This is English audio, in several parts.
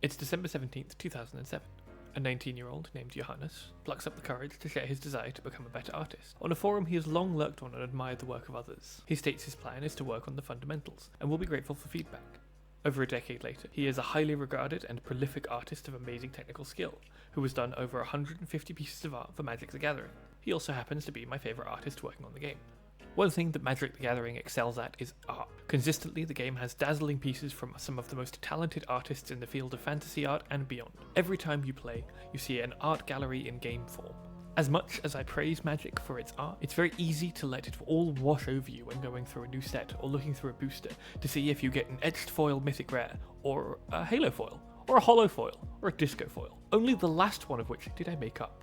It's December 17th, 2007. A 19-year-old named Johannes plucks up the courage to share his desire to become a better artist. On a forum he has long lurked on and admired the work of others. He states his plan is to work on the fundamentals, and will be grateful for feedback. Over a decade later, he is a highly regarded and prolific artist of amazing technical skill, who has done over 150 pieces of art for Magic the Gathering. He also happens to be my favourite artist working on the game. One thing that Magic the Gathering excels at is art. Consistently, the game has dazzling pieces from some of the most talented artists in the field of fantasy art and beyond. Every time you play, you see an art gallery in game form. As much as I praise Magic for its art, it's very easy to let it all wash over you when going through a new set or looking through a booster to see if you get an etched foil mythic rare, or a halo foil, or a holo foil, or a disco foil. Only the last one of which did I make up.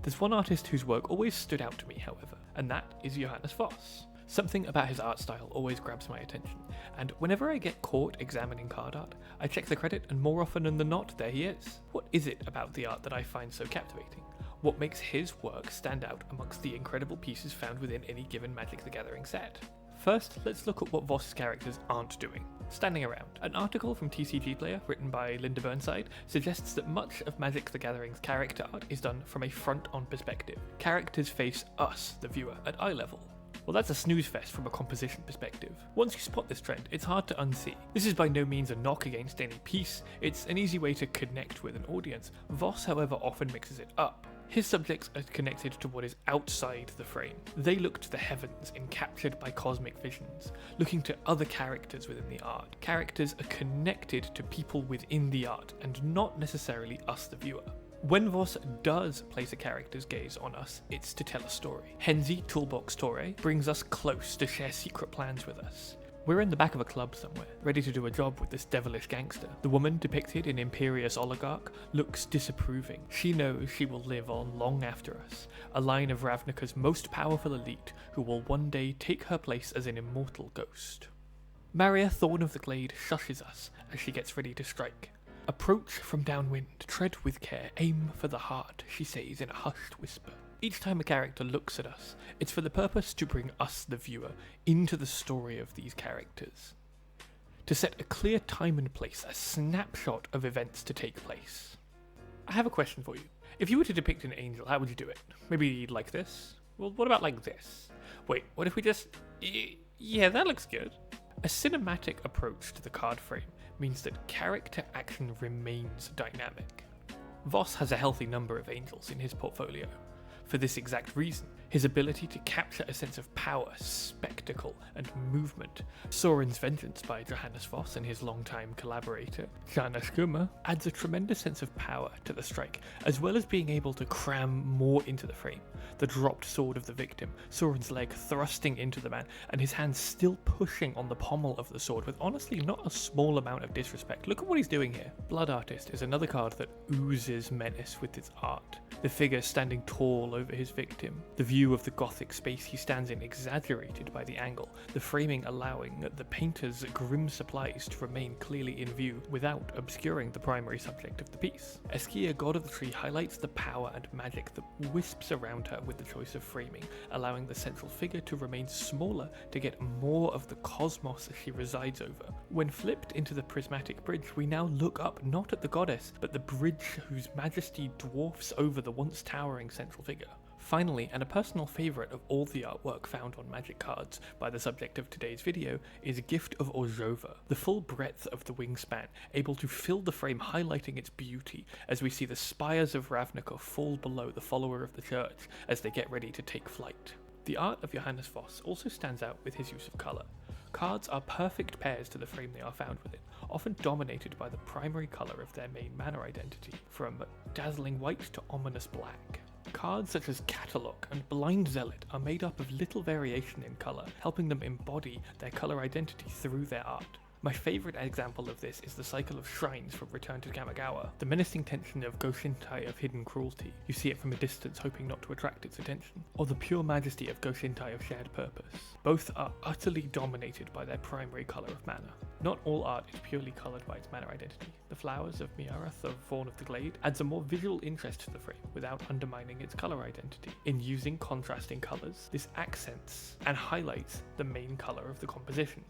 There's one artist whose work always stood out to me, however, and that is Johannes Voss. Something about his art style always grabs my attention, and whenever I get caught examining card art, I check the credit and more often than not, there he is. What is it about the art that I find so captivating? What makes his work stand out amongst the incredible pieces found within any given Magic the Gathering set? First, let's look at what Voss's characters aren't doing. Standing around. An article from TCG Player, written by Linda Burnside, suggests that much of Magic the Gathering's character art is done from a front-on perspective. Characters face us, the viewer, at eye level. Well, that's a snooze fest from a composition perspective. Once you spot this trend, it's hard to unsee. This is by no means a knock against any piece, it's an easy way to connect with an audience. Voss, however, often mixes it up. His subjects are connected to what is outside the frame. They look to the heavens, encaptured by cosmic visions, looking to other characters within the art. Characters are connected to people within the art, and not necessarily us, the viewer. When Voss does place a character's gaze on us, it's to tell a story. Henzi Toolbox Torre brings us close to share secret plans with us. We're in the back of a club somewhere, ready to do a job with this devilish gangster. The woman depicted in Imperious Oligarch looks disapproving. She knows she will live on long after us, a line of Ravnica's most powerful elite who will one day take her place as an immortal ghost. Maria Thorn of the Glade shushes us as she gets ready to strike. Approach from downwind, tread with care, aim for the heart, she says in a hushed whisper. Each time a character looks at us, it's for the purpose to bring us, the viewer, into the story of these characters. To set a clear time and place, a snapshot of events to take place. I have a question for you. If you were to depict an angel, how would you do it? Maybe like this? Well, what about like this? Wait, what if we just... Yeah, that looks good. A cinematic approach to the card frame means that character action remains dynamic. Voss has a healthy number of angels in his portfolio. For this exact reason, his ability to capture a sense of power, spectacle, and movement. Sorin's Vengeance by Johannes Voss and his longtime collaborator, Jahannes Voss, adds a tremendous sense of power to the strike, as well as being able to cram more into the frame. The dropped sword of the victim, Sorin's leg thrusting into the man, and his hand still pushing on the pommel of the sword with honestly not a small amount of disrespect. Look at what he's doing here. Blood Artist is another card that oozes menace with its art. The figure standing tall over his victim, the view of the gothic space he stands in exaggerated by the angle, the framing allowing the painter's grim supplies to remain clearly in view without obscuring the primary subject of the piece. Eskia, God of the Tree, highlights the power and magic that wisps around her with the choice of framing, allowing the central figure to remain smaller to get more of the cosmos she resides over. When flipped into the prismatic bridge, we now look up not at the goddess, but the bridge whose majesty dwarfs over the once towering central figure. Finally, and a personal favourite of all the artwork found on Magic cards by the subject of today's video, is Gift of Orzhova, the full breadth of the wingspan, able to fill the frame, highlighting its beauty as we see the spires of Ravnica fall below the follower of the church as they get ready to take flight. The art of Johannes Voss also stands out with his use of colour. Cards are perfect pairs to the frame they are found within, often dominated by the primary colour of their main mana identity, from dazzling white to ominous black. Cards such as Catalogue and Blind Zealot are made up of little variation in colour, helping them embody their colour identity through their art. My favourite example of this is the cycle of shrines from Return to Kamigawa, the menacing tension of Goshintai of Hidden Cruelty, you see it from a distance hoping not to attract its attention, or the pure majesty of Goshintai of Shared Purpose. Both are utterly dominated by their primary colour of mana. Not all art is purely coloured by its mana identity. The flowers of Miarath of Fawn of the Glade adds a more visual interest to the frame without undermining its colour identity. In using contrasting colours, this accents and highlights the main colour of the composition.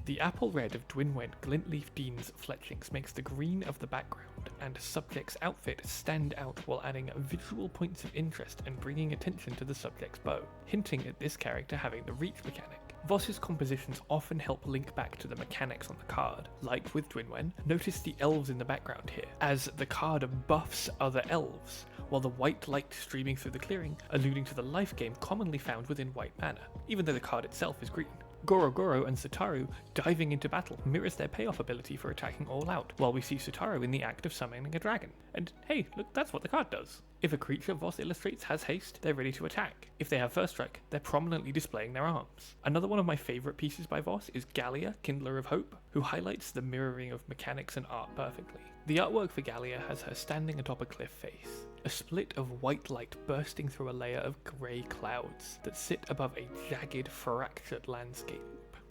The apple red of Dwynwen Glintleaf Dean's fletchings makes the green of the background and subject's outfit stand out while adding visual points of interest and bringing attention to the subject's bow, hinting at this character having the reach mechanic. Voss's compositions often help link back to the mechanics on the card. Like with Dwynwen, notice the elves in the background here, as the card buffs other elves, while the white light streaming through the clearing, alluding to the life game commonly found within White Mana, even though the card itself is green. Goro Goro and Sutaru diving into battle mirrors their payoff ability for attacking all out, while we see Sutaru in the act of summoning a dragon. And hey, look, that's what the card does. If a creature Voss illustrates has haste, they're ready to attack. If they have first strike, they're prominently displaying their arms. Another one of my favourite pieces by Voss is Galea, Kindler of Hope, who highlights the mirroring of mechanics and art perfectly. The artwork for Galea has her standing atop a cliff face, a split of white light bursting through a layer of grey clouds that sit above a jagged, fractured landscape.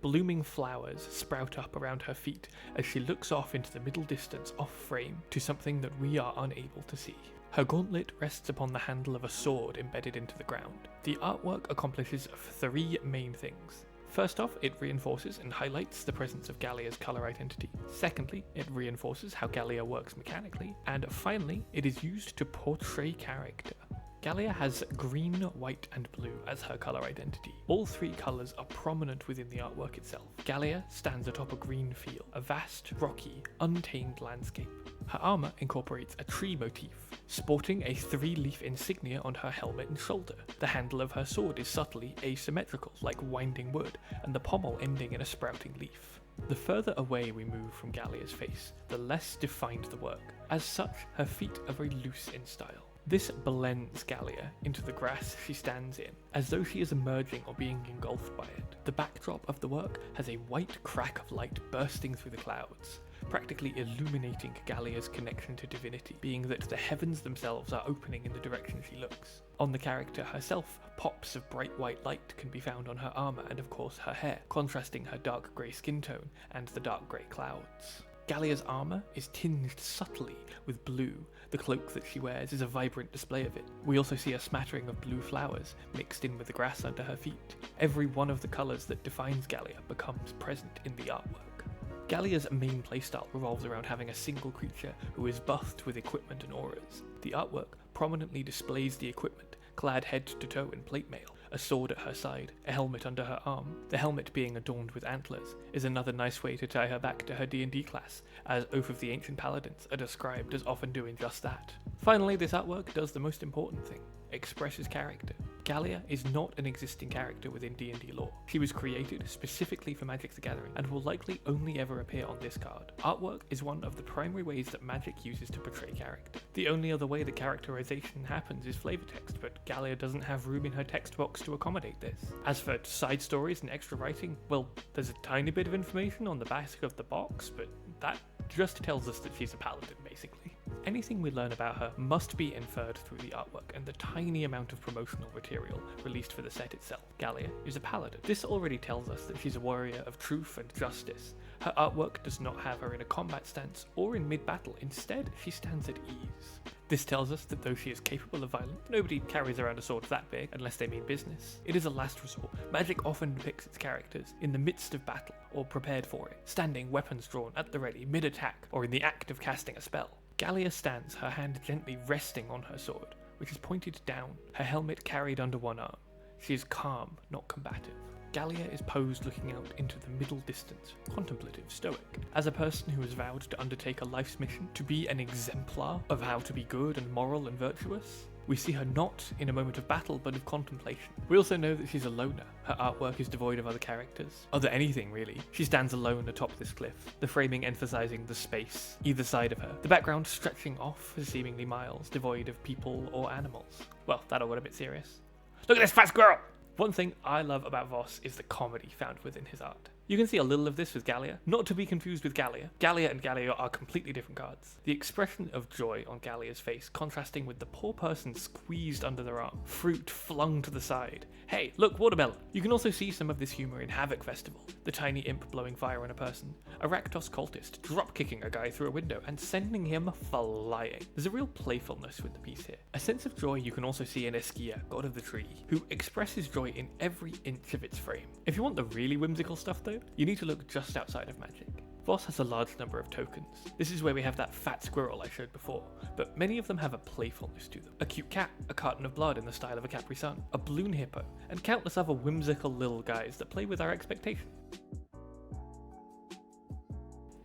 Blooming flowers sprout up around her feet as she looks off into the middle distance off frame to something that we are unable to see. Her gauntlet rests upon the handle of a sword embedded into the ground. The artwork accomplishes 3 main things. First off, it reinforces and highlights the presence of Galea's colour identity. Secondly, it reinforces how Galea works mechanically. And finally, it is used to portray character. Galea has green, white and blue as her colour identity. All 3 colours are prominent within the artwork itself. Galea stands atop a green field, a vast, rocky, untamed landscape. Her armour incorporates a tree motif, sporting a 3-leaf insignia on her helmet and shoulder. The handle of her sword is subtly asymmetrical, like winding wood, and the pommel ending in a sprouting leaf. The further away we move from Galea's face, the less defined the work. As such, her feet are very loose in style. This blends Galea into the grass she stands in, as though she is emerging or being engulfed by it. The backdrop of the work has a white crack of light bursting through the clouds, practically illuminating Galea's connection to divinity, being that the heavens themselves are opening in the direction she looks. On the character herself, pops of bright white light can be found on her armour and of course her hair, contrasting her dark grey skin tone and the dark grey clouds. Galea's armour is tinged subtly with blue. The cloak that she wears is a vibrant display of it. We also see a smattering of blue flowers mixed in with the grass under her feet. Every one of the colours that defines Galea becomes present in the artwork. Galea's main playstyle revolves around having a single creature who is buffed with equipment and auras. The artwork prominently displays the equipment, clad head to toe in plate mail, a sword at her side, a helmet under her arm. The helmet being adorned with antlers is another nice way to tie her back to her D&D class, as Oath of the Ancient Paladins are described as often doing just that. Finally, this artwork does the most important thing, expresses character. Galea is not an existing character within D&D lore. She was created specifically for Magic the Gathering and will likely only ever appear on this card. Artwork is one of the primary ways that Magic uses to portray character. The only other way that characterization happens is flavor text, but Galea doesn't have room in her text box to accommodate this. As for side stories and extra writing, well, there's a tiny bit of information on the back of the box, but that just tells us that she's a paladin, basically. Anything we learn about her must be inferred through the artwork and the tiny amount of promotional material released for the set itself. Galea is a paladin. This already tells us that she's a warrior of truth and justice. Her artwork does not have her in a combat stance or in mid-battle. Instead, she stands at ease. This tells us that though she is capable of violence, nobody carries around a sword that big unless they mean business. It is a last resort. Magic often depicts its characters in the midst of battle or prepared for it, standing weapons drawn at the ready mid-attack or in the act of casting a spell. Galea stands, her hand gently resting on her sword, which is pointed down, her helmet carried under one arm. She is calm, not combative. Galea is posed looking out into the middle distance, contemplative, stoic. As a person who has vowed to undertake a life's mission, to be an exemplar of how to be good and moral and virtuous, we see her not in a moment of battle, but of contemplation. We also know that she's a loner. Her artwork is devoid of other characters. Other anything, really. She stands alone atop this cliff, the framing emphasizing the space either side of her, the background stretching off for seemingly miles, devoid of people or animals. Well, that all got a bit serious. Look at this fat squirrel! One thing I love about Voss is the comedy found within his art. You can see a little of this with Galea, not to be confused with Galea. Galea and Galea are completely different cards. The expression of joy on Galea's face contrasting with the poor person squeezed under their arm, fruit flung to the side. Hey, look, watermelon! You can also see some of this humour in Havoc Festival, the tiny imp blowing fire on a person, a Rakdos cultist drop-kicking a guy through a window and sending him flying. There's a real playfulness with the piece here. A sense of joy you can also see in Esquia, god of the tree, who expresses joy in every inch of its frame. If you want the really whimsical stuff though, though, you need to look just outside of Magic. Voss has a large number of tokens. This is where we have that fat squirrel I showed before, but many of them have a playfulness to them. A cute cat, a carton of blood in the style of a Capri Sun, a balloon hippo, and countless other whimsical little guys that play with our expectations.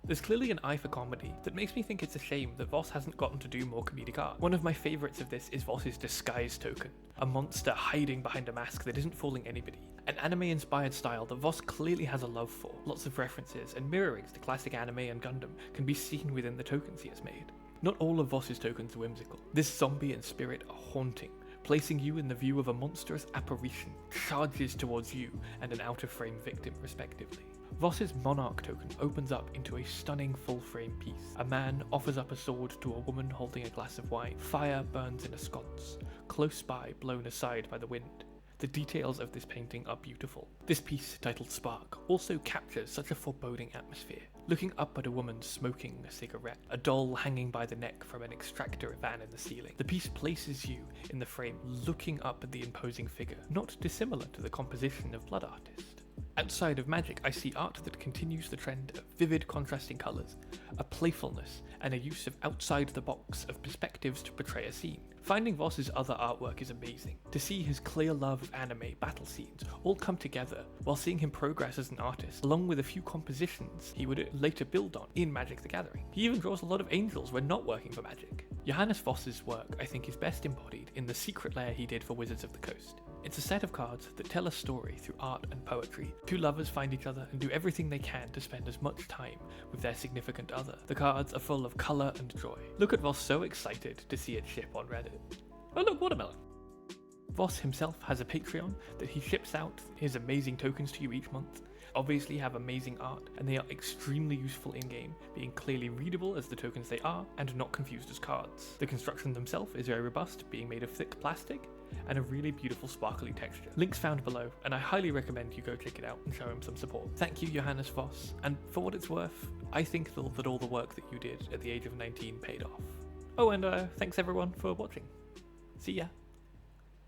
There's clearly an eye for comedy that makes me think it's a shame that Voss hasn't gotten to do more comedic art. One of my favourites of this is Voss's disguise token, a monster hiding behind a mask that isn't fooling anybody. An anime-inspired style that Voss clearly has a love for. Lots of references and mirrorings to classic anime and Gundam can be seen within the tokens he has made. Not all of Voss's tokens are whimsical. This zombie and spirit are haunting, placing you in the view of a monstrous apparition charges towards you and an out-of-frame victim respectively. Voss's Monarch token opens up into a stunning full-frame piece. A man offers up a sword to a woman holding a glass of wine. Fire burns in a sconce, close by, blown aside by the wind. The details of this painting are beautiful. This piece, titled Spark, also captures such a foreboding atmosphere. Looking up at a woman smoking a cigarette, a doll hanging by the neck from an extractor van in the ceiling. The piece places you in the frame, looking up at the imposing figure, not dissimilar to the composition of Blood Artist. Outside of Magic, I see art that continues the trend of vivid contrasting colours, a playfulness, and a use of outside-the-box of perspectives to portray a scene. Finding Voss's other artwork is amazing. To see his clear love of anime battle scenes all come together while seeing him progress as an artist, along with a few compositions he would later build on in Magic the Gathering. He even draws a lot of angels when not working for Magic. Johannes Voss's work, I think, is best embodied in the secret lair he did for Wizards of the Coast. It's a set of cards that tell a story through art and poetry. Two lovers find each other and do everything they can to spend as much time with their significant other. The cards are full of colour and joy. Look at Voss so excited to see it ship on Reddit. Oh look, watermelon! Voss himself has a Patreon that he ships out his amazing tokens to you each month. Obviously have amazing art, and they are extremely useful in-game, being clearly readable as the tokens they are, and not confused as cards. The construction themselves is very robust, being made of thick plastic, and a really beautiful sparkly texture. Links found below, and I highly recommend you go check it out and show him some support. Thank you, Johannes Voss, and for what it's worth, I think that all the work that you did at the age of 19 paid off. Oh, and thanks everyone for watching. See ya!